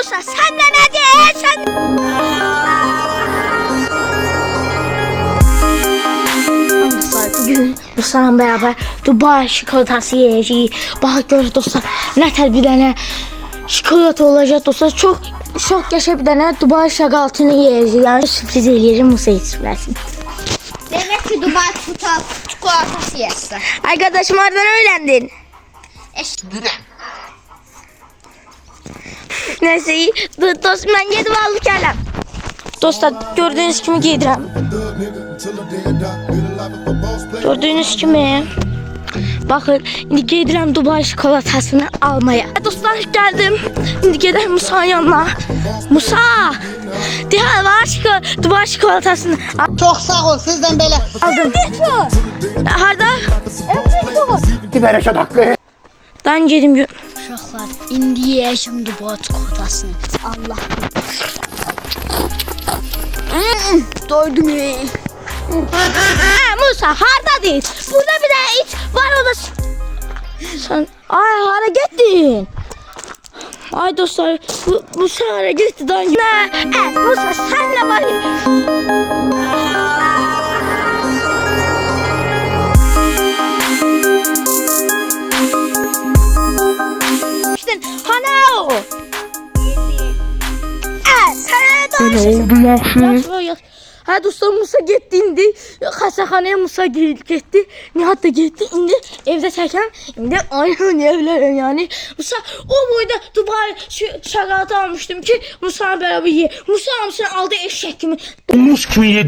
Musa sen de ne diyorsun? Dostlar bugün Musa'yla beraber Dubai çikolatası yiyeceğiz. Bak gör dostlar ne bir tane çikolata olacak dostlar. Çok şok yaşa bir tane Dubai şokolatını yiyeceğiz. Yani sürpriz eləyəcəm Musa'ya sürpriz. Demek ki Dubai çikolatası yersin. Arkadaşım oradan öğrendin. Neyse iyi. Dostum ben gidip alıp geldim. Dostlar gördüğünüz gibi giydirəm. Gördüğünüz gibi. Bakın indi gedirəm Dubai çikolatasını almaya. Dostlar geldim. İndi gedək Musa'nın yanına. Musa! Deyəl var Dubai çikolatasını Çok sağ ol sizden böyle. aldım. Harda? Tiberişe dakika. Ben gedim. Uşaqlar, indi yeyəcəm Dubai çikolatasını. Allah. Doydum ey. Musa harda değil. Burada bir tane it var o da. Sen ay hara gittin? Ay dostlar bu hara gitti daha ne? Musa senle var ya. İşte hani o? Sana da oldu ya. Ha dostlar Musa getdi indi. Xəstəxanaya Musa getdi. Nihat da getdi. İndi evdə çəkəm. İndi ayın evlərəm yani. Musa o boyda Dubai şokolatı almışdım ki Musa'nın beraber ye. Musa hamısını aldı eşek kimi. Muz kimi yedi.